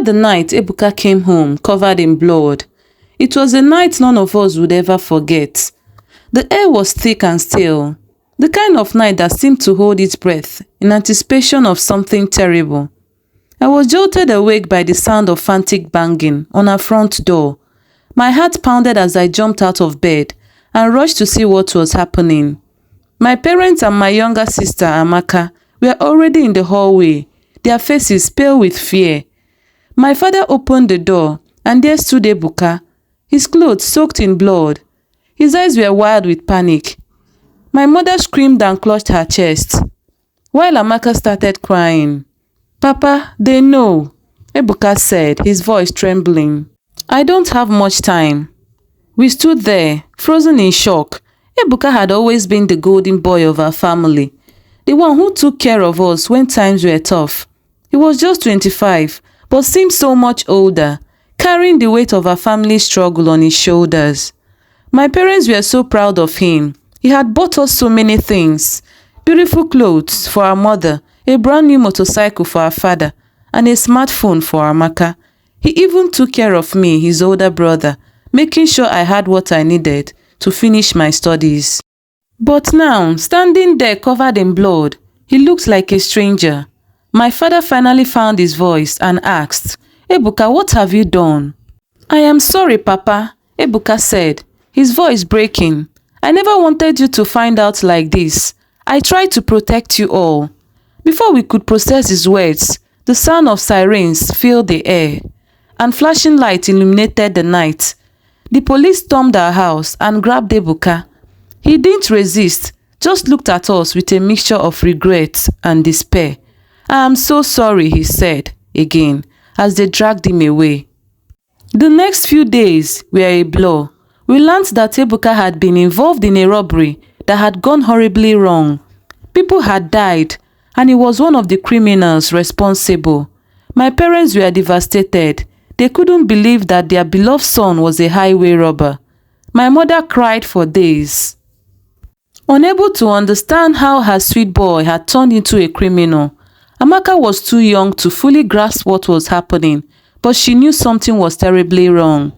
the night Ebuka came home covered in blood. It was a night none of us would ever forget. The air was thick and still, the kind of night that seemed to hold its breath in anticipation of something terrible. I was jolted awake by the sound of frantic banging on our front door. My heart pounded as I jumped out of bed and rushed to see what was happening. My parents and my younger sister, Amaka, were already in the hallway, their faces pale with fear. My father opened the door, and there stood Ebuka, his clothes soaked in blood. His eyes were wild with panic. My mother screamed and clutched her chest, while Amaka started crying. "Papa, they know," Ebuka said, his voice trembling. "I don't have much time." We stood there, frozen in shock. Ebuka had always been the golden boy of our family, the one who took care of us when times were tough. He was just 25, but seemed so much older, carrying the weight of our family's struggle on his shoulders. My parents were so proud of him. He had bought us so many things: beautiful clothes for our mother, a brand new motorcycle for our father, and a smartphone for Amaka. He even took care of me, his older brother, making sure I had what I needed to finish my studies. But now, standing there covered in blood, he looked like a stranger. My father finally found his voice and asked, "Ebuka, what have you done?" "I am sorry, Papa," Ebuka said, his voice breaking. "I never wanted you to find out like this. I tried to protect you all." Before we could process his words, the sound of sirens filled the air, and flashing lights illuminated the night. The police stormed our house and grabbed Ebuka. He didn't resist, just looked at us with a mixture of regret and despair. "I am so sorry," he said again, as they dragged him away. The next few days were a blur. We learned that Ebuka had been involved in a robbery that had gone horribly wrong. People had died, and he was one of the criminals responsible. My parents were devastated. They couldn't believe that their beloved son was a highway robber. My mother cried for days, unable to understand how her sweet boy had turned into a criminal. Amaka was too young to fully grasp what was happening, but she knew something was terribly wrong.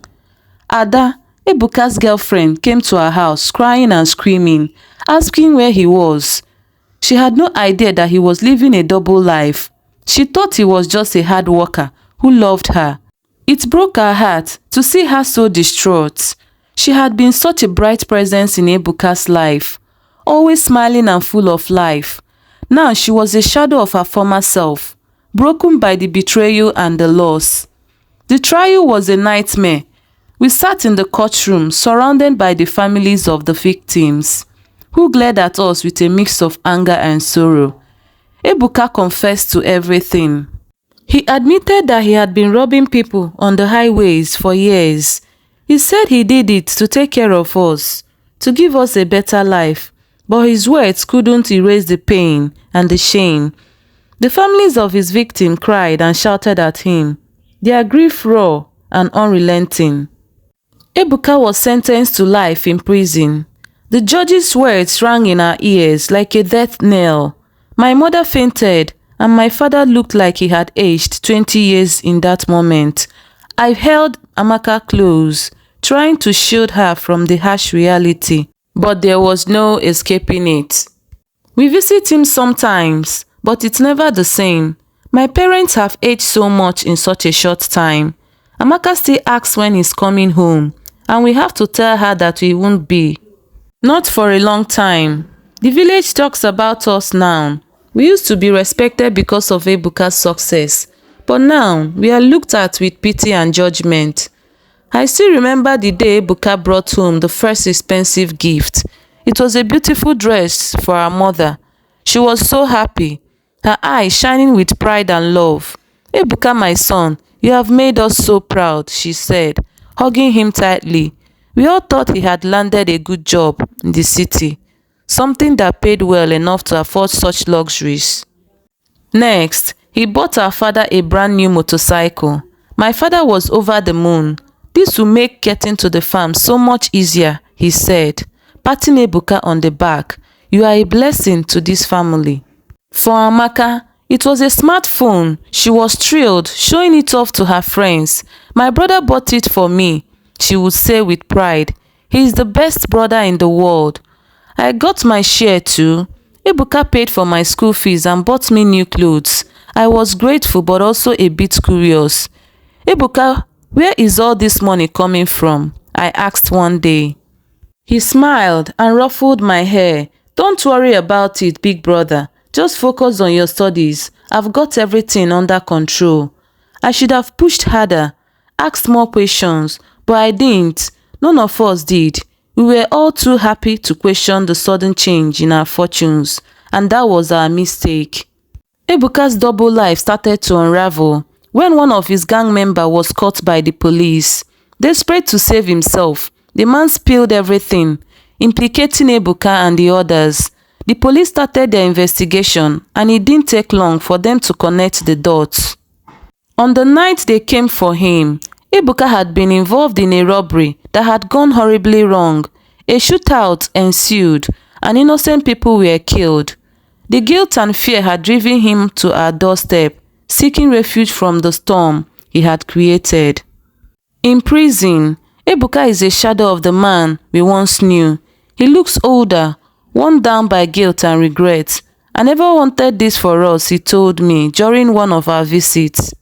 Ada, Ebuka's girlfriend, came to our house crying and screaming, asking where he was. She had no idea that he was living a double life. She thought he was just a hard worker who loved her. It broke her heart to see her so distraught. She had been such a bright presence in Ebuka's life, always smiling and full of life. Now she was a shadow of her former self, broken by the betrayal and the loss. The trial was a nightmare. We sat in the courtroom surrounded by the families of the victims, who glared at us with a mix of anger and sorrow. Ebuka confessed to everything. He admitted that he had been robbing people on the highways for years. He said he did it to take care of us, to give us a better life, but his words couldn't erase the pain and the shame. The families of his victim cried and shouted at him, their grief raw and unrelenting. Ebuka was sentenced to life in prison. The judge's words rang in our ears like a death knell. My mother fainted, and my father looked like he had aged 20 years in that moment. I held Amaka close, trying to shield her from the harsh reality, but there was no escaping it. We visit him sometimes, but it's never the same. My parents have aged so much in such a short time. Amaka still asks when he's coming home, and we have to tell her that we won't be. Not for a long time. The village talks about us now. We used to be respected because of Ebuka's success, but now we are looked at with pity and judgment. I still remember the day Ebuka brought home the first expensive gift. It was a beautiful dress for our mother. She was so happy, her eyes shining with pride and love. "Ebuka, my son, you have made us so proud," she said, hugging him tightly. We all thought he had landed a good job in the city, something that paid well enough to afford such luxuries. Next, he bought our father a brand new motorcycle. My father was over the moon. "This will make getting to the farm so much easier," he said, patting Ebuka on the back. "You are a blessing to this family." For Amaka, It was a smartphone. She was thrilled, showing it off to her friends. My brother bought it for me, she would say with pride. He is the best brother in the world. I got my share too. Ebuka paid for my school fees and bought me new clothes. I was grateful but also a bit curious. Ebuka, where is all this money coming from? I asked one day. He smiled and ruffled my hair. Don't worry about it, big brother. Just focus on your studies. I've got everything under control. I should have pushed harder, asked more questions, but I didn't. None of us did. We were all too happy to question the sudden change in our fortunes, and that was our mistake. Ebuka's double life started to unravel when one of his gang members was caught by the police. Desperate to save himself, the man spilled everything, implicating Ebuka and the others. The police started their investigation, and it didn't take long for them to connect the dots. On the night they came for him, Ebuka had been involved in a robbery that had gone horribly wrong. A shootout ensued, and innocent people were killed. The guilt and fear had driven him to our doorstep, seeking refuge from the storm he had created. In prison, Ebuka is a shadow of the man we once knew. He looks older, worn down by guilt and regret. I never wanted this for us, he told me during one of our visits.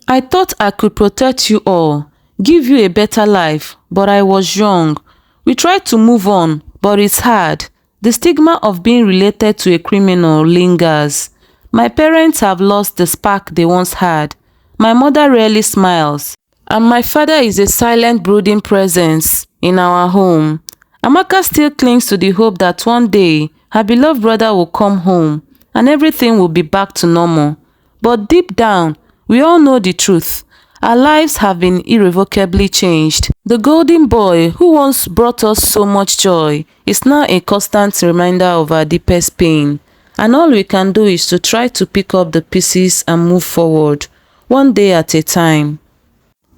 I thought I could protect you all, give you a better life, but I was young. We tried to move on, but it's hard. The stigma of being related to a criminal lingers. My parents have lost the spark they once had. My mother rarely smiles, and my father is a silent, brooding presence in our home. Amaka still clings to the hope that one day her beloved brother will come home and everything will be back to normal. But deep down, we all know the truth. Our lives have been irrevocably changed. The golden boy who once brought us so much joy is now a constant reminder of our deepest pain. And all we can do is to try to pick up the pieces and move forward, one day at a time.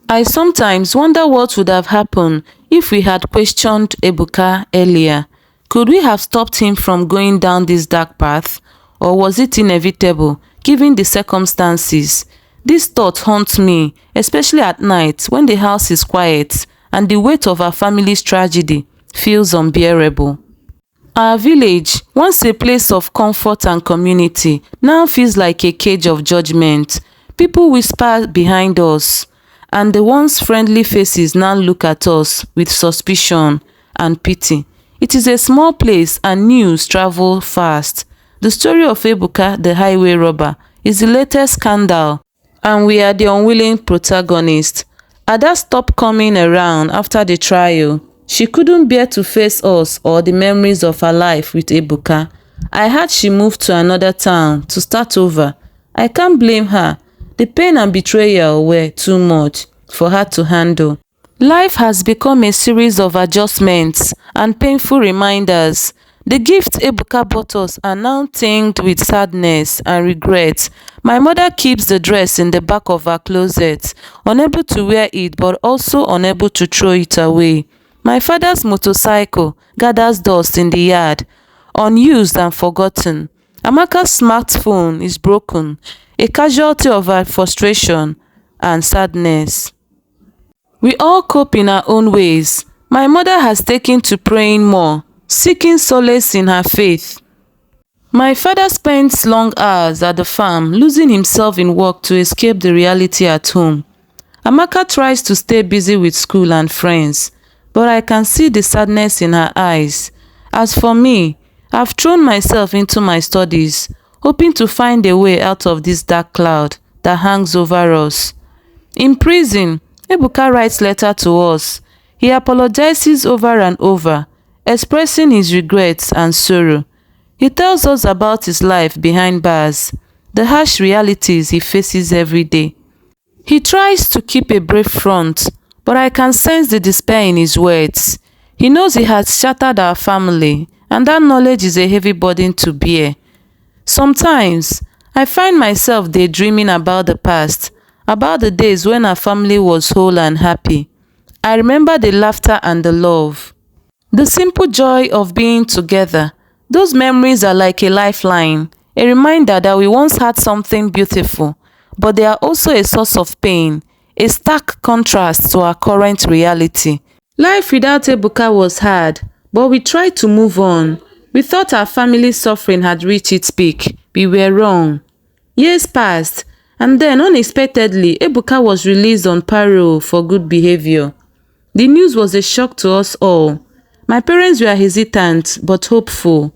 I sometimes wonder what would have happened if we had questioned Ebuka earlier. Could we have stopped him from going down this dark path? Or was it inevitable, given the circumstances? This thought haunts me, especially at night when the house is quiet and the weight of our family's tragedy feels unbearable. Our village, once a place of comfort and community, now feels like a cage of judgment. People whisper behind us, and the once friendly faces now look at us with suspicion and pity. It is a small place and news travel fast. The story of Ebuka, the highway robber, is the latest scandal, and we are the unwilling protagonist. Ada stopped coming around after the trial. She couldn't bear to face us or the memories of her life with Ebuka. I heard she moved to another town to start over. I can't blame her. The pain and betrayal were too much for her to handle. Life has become a series of adjustments and painful reminders. The gifts Ebuka bought us are now tinged with sadness and regret. My mother keeps the dress in the back of her closet, unable to wear it but also unable to throw it away. My father's motorcycle gathers dust in the yard, unused and forgotten. Amaka's smartphone is broken, a casualty of her frustration and sadness. We all cope in our own ways. My mother has taken to praying more, seeking solace in her faith. My father spends long hours at the farm, losing himself in work to escape the reality at home. Amaka tries to stay busy with school and friends, but I can see the sadness in her eyes. As for me, I've thrown myself into my studies, hoping to find a way out of this dark cloud that hangs over us. In prison, Ebuka writes letters to us. He apologizes over and over, expressing his regrets and sorrow. He tells us about his life behind bars, the harsh realities he faces every day. He tries to keep a brave front, but I can sense the despair in his words. He knows he has shattered our family, and that knowledge is a heavy burden to bear. Sometimes, I find myself daydreaming about the past, about the days when our family was whole and happy. I remember the laughter and the love, the simple joy of being together. Those memories are like a lifeline, a reminder that we once had something beautiful, but they are also a source of pain, a stark contrast to our current reality. Life without Ebuka was hard, but we tried to move on. We thought our family's suffering had reached its peak. We were wrong. Years passed, and then unexpectedly, Ebuka was released on parole for good behavior. The news was a shock to us all. My parents were hesitant but hopeful.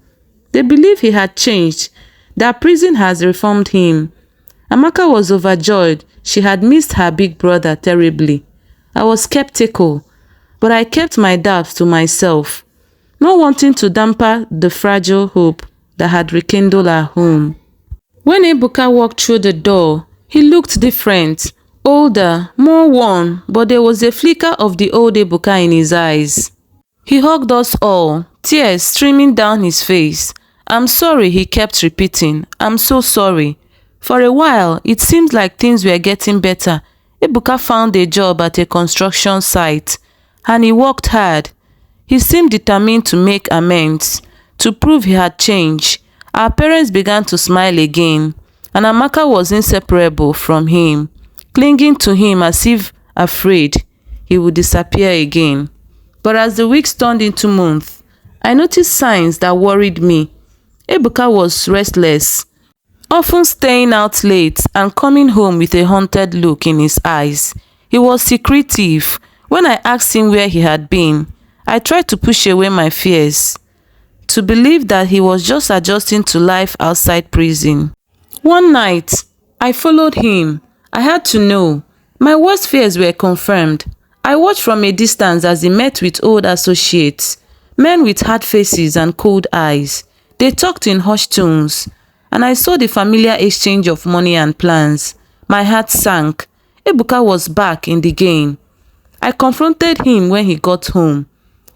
They believed he had changed, that prison has reformed him. Amaka was overjoyed. She had missed her big brother terribly. I was skeptical, but I kept my doubts to myself, not wanting to damper the fragile hope that had rekindled our home. When Ebuka walked through the door, he looked different, older, more worn, but there was a flicker of the old Ebuka in his eyes. He hugged us all, tears streaming down his face. "I'm sorry," he kept repeating. "I'm so sorry." For a while, it seemed like things were getting better. Ebuka found a job at a construction site, and he worked hard. He seemed determined to make amends, to prove he had changed. Our parents began to smile again, and Amaka was inseparable from him, clinging to him as if afraid he would disappear again. But as the weeks turned into months, I noticed signs that worried me. Ebuka was restless, often staying out late and coming home with a haunted look in his eyes. He was secretive. When I asked him where he had been, I tried to push away my fears, to believe that he was just adjusting to life outside prison. One night, I followed him. I had to know. My worst fears were confirmed. I watched from a distance as he met with old associates, men with hard faces and cold eyes. They talked in hushed tones, and I saw the familiar exchange of money and plans. My heart sank. Ebuka was back in the game. I confronted him when he got home.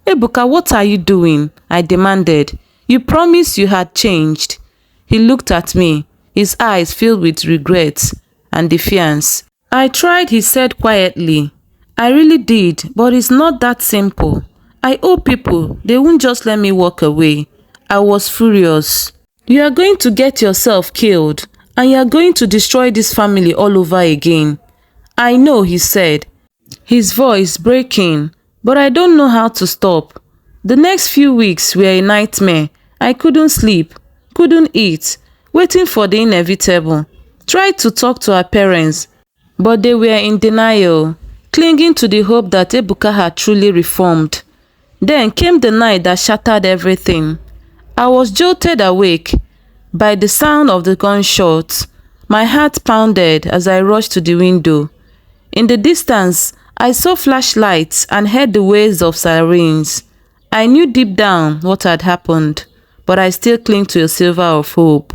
"Ebuka, what are you doing?" I demanded. "You promised you had changed." He looked at me, his eyes filled with regret and defiance. "I tried," he said quietly. "I really did, but it's not that simple. I owe people. They won't just let me walk away." I was furious. "You are going to get yourself killed, and you are going to destroy this family all over again." "I know," he said, his voice breaking, "but I don't know how to stop." The next few weeks were a nightmare. I couldn't sleep, couldn't eat, waiting for the inevitable. Tried to talk to our parents, but they were in denial, clinging to the hope that Ebuka had truly reformed. Then came the night that shattered everything. I was jolted awake by the sound of the gunshots. My heart pounded as I rushed to the window. In the distance, I saw flashlights and heard the wails of sirens. I knew deep down what had happened, but I still clung to a sliver of hope.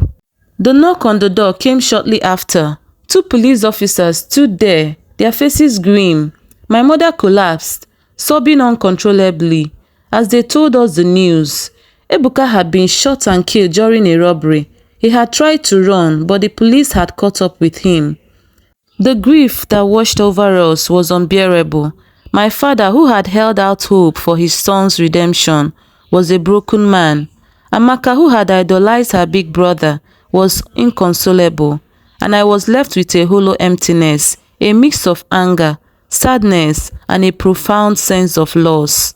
The knock on the door came shortly after. 2 police officers stood there, their faces grim. My mother collapsed, sobbing uncontrollably, as they told us the news. Ebuka had been shot and killed during a robbery. He had tried to run, but the police had caught up with him. The grief that washed over us was unbearable. My father, who had held out hope for his son's redemption, was a broken man. Amaka, who had idolized her big brother, was inconsolable, and I was left with a hollow emptiness, a mix of anger, sadness, and a profound sense of loss.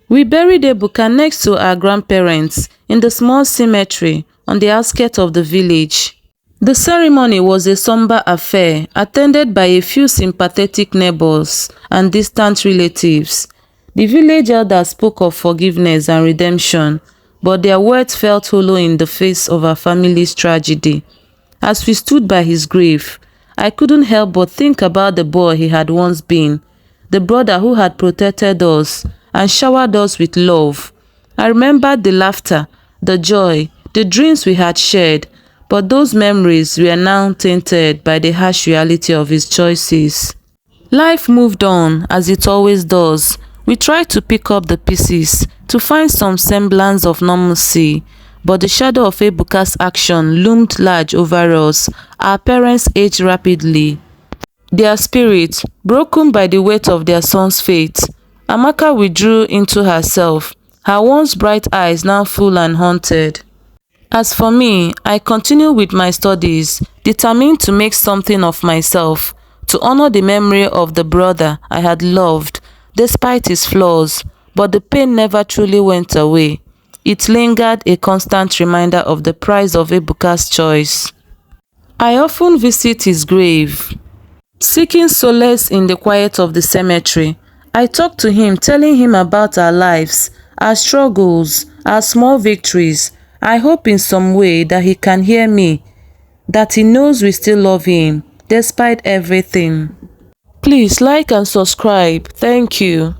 We buried Ebuka next to our grandparents in the small cemetery on the outskirts of the village. The ceremony was a somber affair, attended by a few sympathetic neighbors and distant relatives. The village elders spoke of forgiveness and redemption, but their words felt hollow in the face of our family's tragedy. As we stood by his grave, I couldn't help but think about the boy he had once been, the brother who had protected us and showered us with love. I remembered the laughter, the joy, the dreams we had shared, but those memories were now tainted by the harsh reality of his choices. Life moved on, as it always does. We tried to pick up the pieces, to find some semblance of normalcy, but the shadow of Ebuka's action loomed large over us. Our parents aged rapidly, their spirits broken by the weight of their son's fate. Amaka withdrew into herself, her once bright eyes now full and haunted. As for me, I continue with my studies, determined to make something of myself, to honor the memory of the brother I had loved, despite his flaws. But the pain never truly went away. It lingered, a constant reminder of the price of Ebuka's choice. I often visit his grave, seeking solace in the quiet of the cemetery. I talk to him, telling him about our lives, our struggles, our small victories. I hope in some way that he can hear me, that he knows we still love him, despite everything. Please like and subscribe. Thank you.